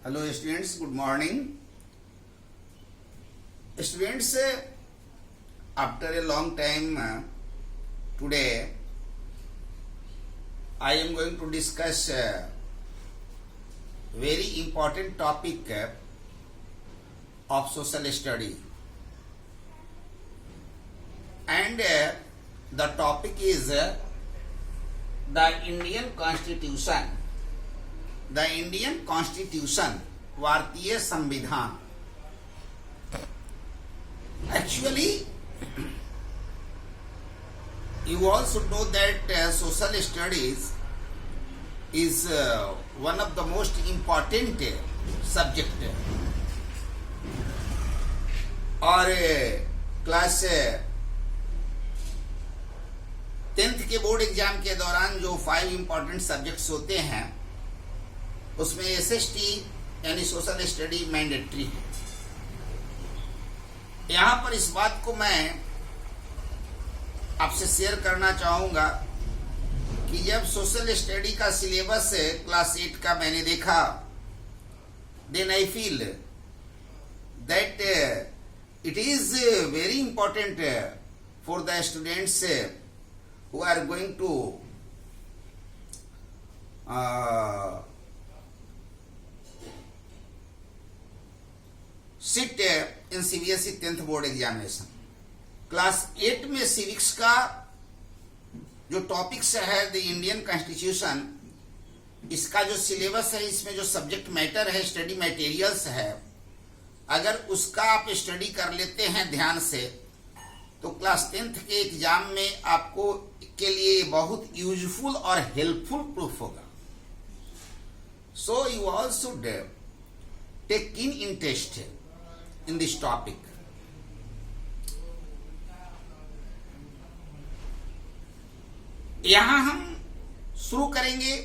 Hello students, good morning. Students, after a long time, today I am going to discuss a very important topic of social study, and the topic is the Indian Constitution. The Indian Constitution, भारतीय संविधान. Actually, you also know that social studies is one of the most important subject. और class 10th के board exam के दौरान जो 5 important subjects होते हैं उसमें एसएसटी यानी सोशल स्टडी मैंडेटरी है. यहां पर इस बात को मैं आपसे शेयर करना चाहूंगा कि जब सोशल स्टडी का सिलेबस क्लास 8 का मैंने देखा, then I feel that it is very important for the students who are going to sit in CBSE 10th board examination. Class 8 में सिविक्स का जो टॉपिक्स है द इंडियन कॉन्स्टिट्यूशन, इसका जो सिलेबस है, इसमें जो सब्जेक्ट मैटर है, स्टडी मटेरियल्स है, अगर उसका आप स्टडी कर लेते हैं ध्यान से तो क्लास 10th के एग्जाम में आपको के लिए बहुत यूजफुल और हेल्पफुल प्रूफ होगा. So you all should take keen interest in this topic. यहां हम शुरू करेंगे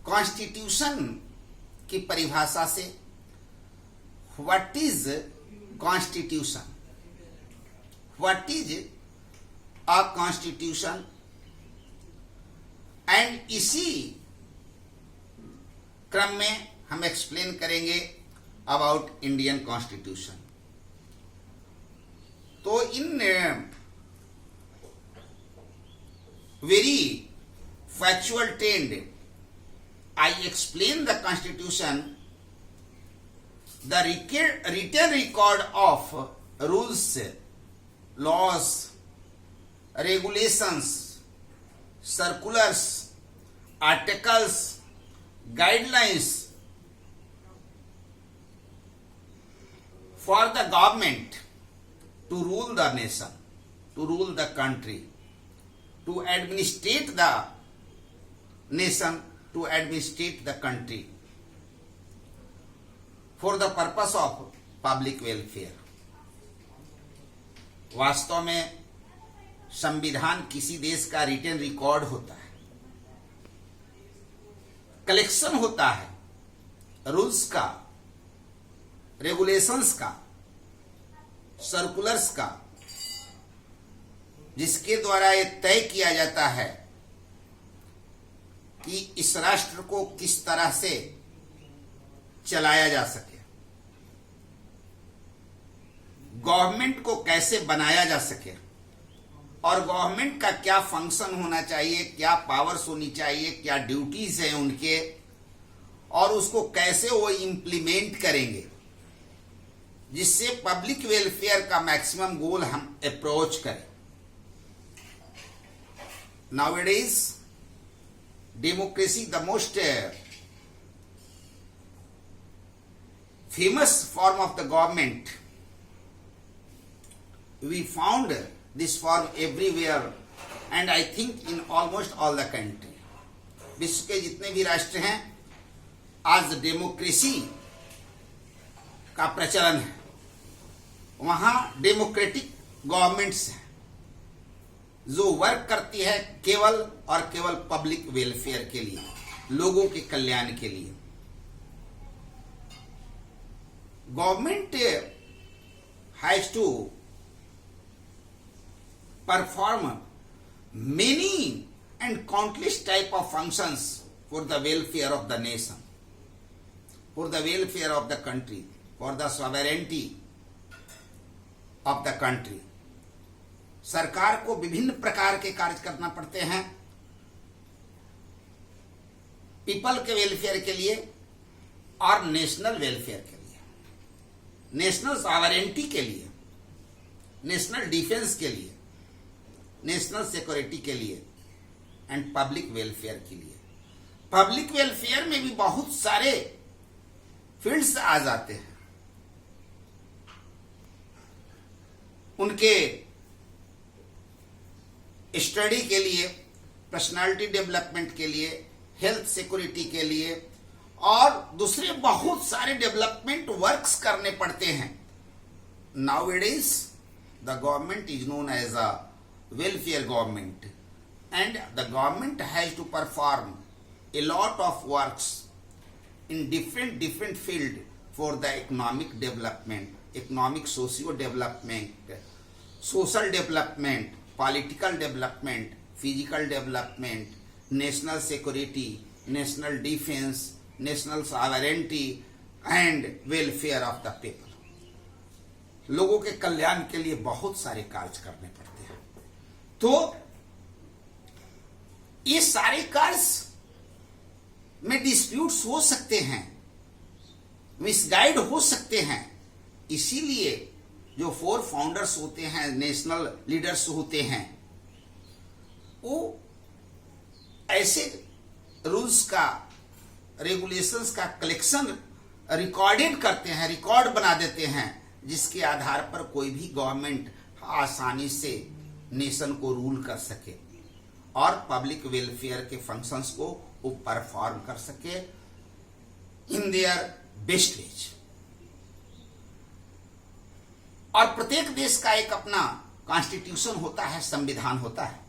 कॉन्स्टिट्यूशन की परिभाषा से. What is constitution? What is a constitution? And इसी क्रम में हम एक्सप्लेन करेंगे अबाउट इंडियन कॉन्स्टिट्यूशन. तो in very factual trend I explain the constitution, the written record of rules, laws, regulations, circulars, articles, guidelines for the government to rule the nation, to rule the country, to administrate the nation, to administrate the country for the purpose of public welfare. वास्तव में संविधान किसी देश का written record होता है, collection होता है रूल्स का, रेगुलेशंस का, सर्कुलर्स का, जिसके द्वारा यह तय किया जाता है कि इस राष्ट्र को किस तरह से चलाया जा सके, गवर्नमेंट को कैसे बनाया जा सके, और गवर्नमेंट का क्या फंक्शन होना चाहिए, क्या पावर्स होनी चाहिए, क्या ड्यूटीज हैं उनके, और उसको कैसे वो इंप्लीमेंट करेंगे जिससे पब्लिक वेलफेयर का मैक्सिमम गोल हम अप्रोच करें. Nowadays democracy the most famous form of the government. We found this form everywhere and I think in almost all the country. विश्व के जितने भी राष्ट्र हैं आज डेमोक्रेसी का प्रचलन है. वहां डेमोक्रेटिक गवर्नमेंट्स हैं जो वर्क करती है केवल और केवल पब्लिक वेलफेयर के लिए, लोगों के कल्याण के लिए. Government has to perform many and countless type of functions for the welfare of the nation. for the welfare of the country, for the sovereignty of the country. सरकार को विभिन्न प्रकार के कार्य करना पड़ते हैं पीपल के वेलफेयर के लिए और नेशनल वेलफेयर के लिए, नेशनल सॉवरेनिटी के लिए, नेशनल डिफेंस के लिए, नेशनल सिक्योरिटी के लिए एंड पब्लिक वेलफेयर के लिए। पब्लिक वेलफेयर में भी बहुत सारे फील्ड्स आ जाते हैं। उनके स्टडी के लिए, पर्सनालिटी डेवलपमेंट के लिए, हेल्थ सिक्योरिटी के लिए और दूसरे बहुत सारे डेवलपमेंट वर्क्स करने पड़ते हैं। Nowadays the government is known as a welfare government and the government has to perform a lot of works in different field for the economic development, economic socio development, social development, political development, physical development, national security, national defense, national sovereignty and welfare of the people. लोगों के कल्याण के लिए बहुत सारे कार्य करने पड़ते हैं। तो ये सारे कार्य में डिस्प्यूट्स हो सकते हैं, मिसगाइड हो सकते हैं। इसीलिए जो 4 फाउंडर्स होते हैं, नेशनल लीडर्स होते हैं, वो ऐसे रूल्स का, रेगुलेशंस का कलेक्शन रिकॉर्डेड करते हैं, रिकॉर्ड बना देते हैं, जिसके आधार पर कोई भी गवर्नमेंट आसानी से नेशन को रूल कर सके और पब्लिक वेलफेयर के फंक्शंस को वो परफॉर्म कर सके इन देयर बेस्ट वेज। और प्रत्येक देश का एक अपना कॉन्स्टिट्यूशन होता है, संविधान होता है।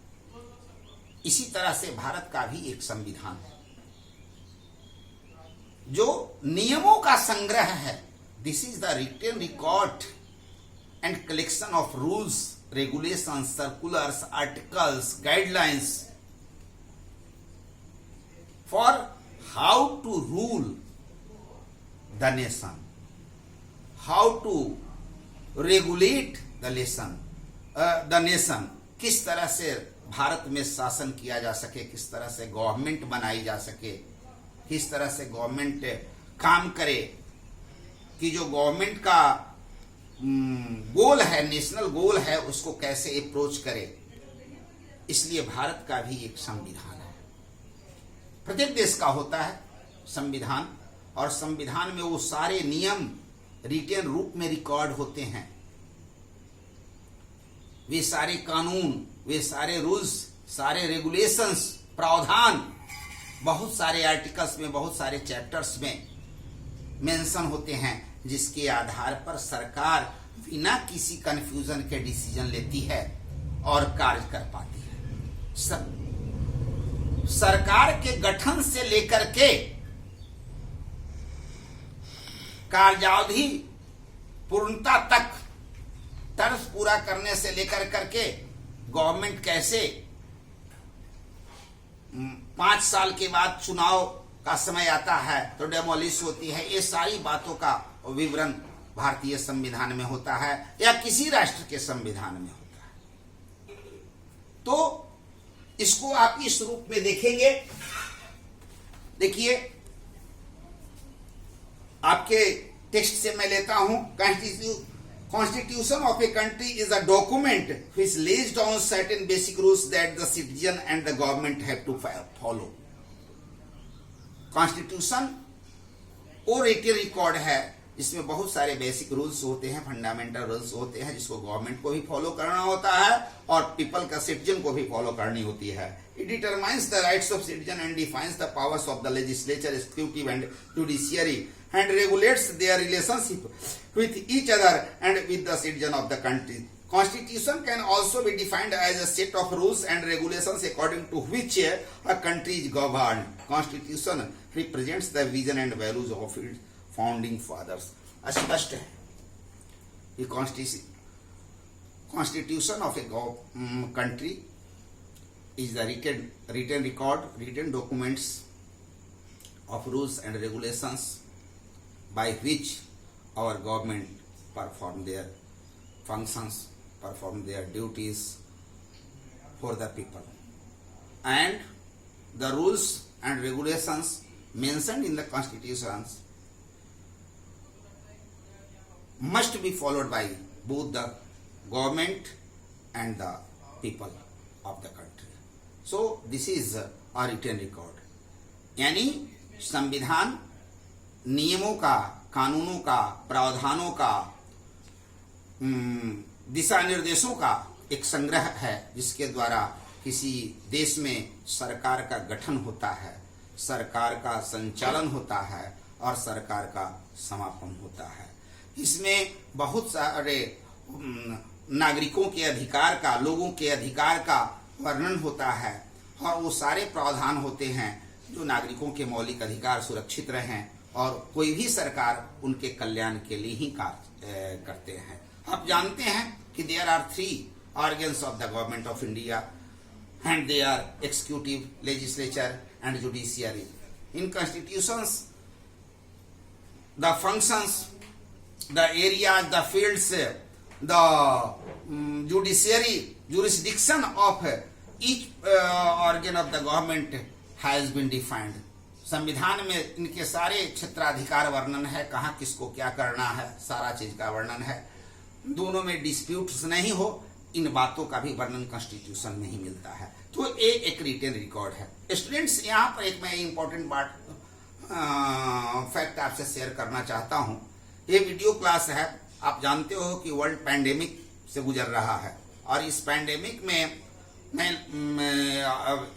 इसी तरह से भारत का भी एक संविधान है जो नियमों का संग्रह है। This is the written record and collection of rules, regulations, circulars, articles, guidelines for how to rule the nation, how to regulate the nation, किस तरह से भारत में शासन किया जा सके, किस तरह से गवर्नमेंट बनाई जा सके, किस तरह से गवर्नमेंट काम करे, कि जो गवर्नमेंट का गोल है, नेशनल गोल है, उसको कैसे अप्रोच करे। इसलिए भारत का भी एक संविधान है। प्रत्येक देश का होता है संविधान, और संविधान में वो सारे नियम रिटन रूप में रिकॉर्ड होते हैं। वे सारे कानून, वे सारे रूल्स, सारे रेगुलेशंस, प्रावधान बहुत सारे आर्टिकल्स में, बहुत सारे चैप्टर्स में मेंशन होते हैं, जिसके आधार पर सरकार बिना किसी कंफ्यूजन के डिसीजन लेती है और कार्य कर पाती है। सरकार के गठन से लेकर के कार्यावधि पूर्णता तक, टर्म पूरा करने से लेकर करके गवर्नमेंट कैसे 5 साल के बाद चुनाव का समय आता है तो डेमोलिश होती है, ये सारी बातों का विवरण भारतीय संविधान में होता है या किसी राष्ट्र के संविधान में होता है। तो इसको आप इस रूप में देखेंगे। देखिए, आपके टेक्स्ट से मैं लेता हूं, Constitution of a country is a document which lays down certain basic rules that the citizen and the government have to follow. Constitution वो रिटन रिकॉर्ड है जिसमें बहुत सारे बेसिक रूल्स होते हैं, फंडामेंटल रूल्स होते हैं, जिसको गवर्नमेंट को भी फॉलो करना होता है और पीपल का, सिटीजन को भी फॉलो करनी होती है। It determines the rights of citizen and defines the powers of the legislature, executive and judiciary and regulates their relationship with each other and with the citizen of the country. Constitution can also be defined as a set of rules and regulations according to which a country is governed. Constitution represents the vision and values of its founding fathers. स्पष्ट है ये Constitution of a country is the written record, written documents of rules and regulations by which our government perform their functions, perform their duties for the people. And the rules and regulations mentioned in the constitutions must be followed by both the government and the people of the country. So this is a written record. यानी संविधान नियमों का, कानूनों का, प्रावधानों का, दिशा निर्देशों का एक संग्रह है जिसके द्वारा किसी देश में सरकार का गठन होता है, सरकार का संचालन होता है और सरकार का समापन होता है। इसमें बहुत सारे नागरिकों के अधिकार का, लोगों के अधिकार का वर्णन होता है और वो सारे प्रावधान होते हैं जो नागरिकों के मौलिक अधिकार सुरक्षित रहें और कोई भी सरकार उनके कल्याण के लिए ही कार्य करते हैं। आप जानते हैं कि there are 3 organs of the government of India and they are executive, legislature and judiciary. In constitutions, the functions, the areas, the fields, the judiciary, jurisdiction of each organ of the government has been defined. संविधान में इनके सारे क्षेत्राधिकार वर्णन है, कहाँ किसको क्या करना है, सारा चीज का वर्णन है। दोनों में डिस्प्यूट्स नहीं हो, इन बातों का भी वर्णन कॉन्स्टिट्यूशन में ही मिलता है। तो ये एक रिटन रिकॉर्ड है। स्टूडेंट्स, यहाँ पर एक मैं इंपॉर्टेंट फैक्ट आपसे शेयर करना चाहता हूँ। ये वीडियो क्लास है। आप जानते हो कि वर्ल्ड पैंडेमिक से गुजर रहा है और इस पैंडेमिक में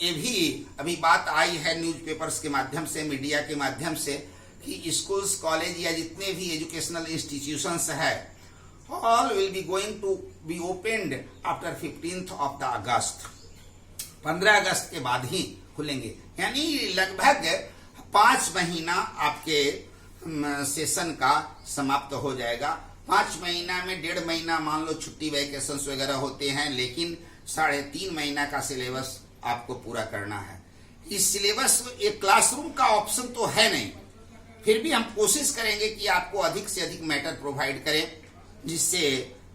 ये भी अभी बात आई है न्यूज़पेपर्स के माध्यम से, मीडिया के माध्यम से कि स्कूल्स, कॉलेज या जितने भी एजुकेशनल इंस्टीट्यूशंस है, all will be going to be opened after 15th of the August. 15 अगस्त के बाद ही खुलेंगे। यानी लगभग 5 महीना आपके सेशन का समाप्त हो जाएगा। 5 महीना में 1.5 महीना मान लो छुट्टी, वैकेशंस वगैरह होते हैं, लेकिन 3.5 महीना का सिलेबस आपको पूरा करना है। इस सिलेबस एक क्लासरूम का ऑप्शन तो है नहीं, फिर भी हम कोशिश करेंगे कि आपको अधिक से अधिक मैटर प्रोवाइड करें जिससे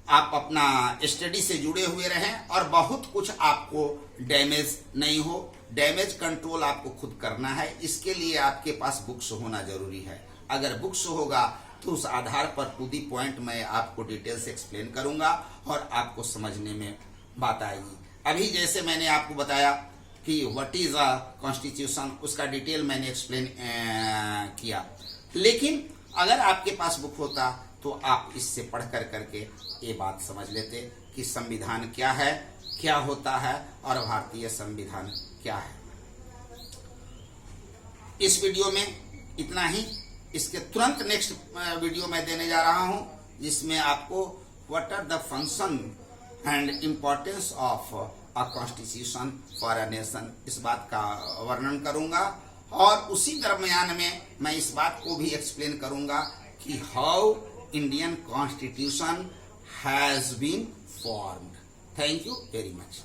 आप अपना स्टडी से जुड़े हुए रहें और बहुत कुछ आपको डैमेज नहीं हो। डैमेज कंट्रोल आपको खुद करना है, इसके लिए आपके पास बुक्स होना जरूरी है। अगर बुक्स होगा तो उस आधार पर टू दी पॉइंट मैं आपको डिटेल से एक्सप्लेन करूंगा और आपको समझने में बात आएगी। अभी जैसे मैंने आपको बताया कि व्हाट इज अ कॉन्स्टिट्यूशन, उसका डिटेल मैंने एक्सप्लेन किया, लेकिन अगर आपके पास बुक होता तो आप इससे पढ़ करके ये बात समझ लेते कि संविधान क्या है, क्या होता है और भारतीय संविधान क्या है। इस वीडियो में इतना ही। इसके तुरंत नेक्स्ट वीडियो मैं देने जा रहा हूं जिसमें आपको what are the function and importance of a constitution for a nation, इस बात का वर्णन करूंगा और उसी दरमियान में मैं इस बात को भी एक्सप्लेन करूंगा कि how Indian Constitution has been formed. Thank you very much.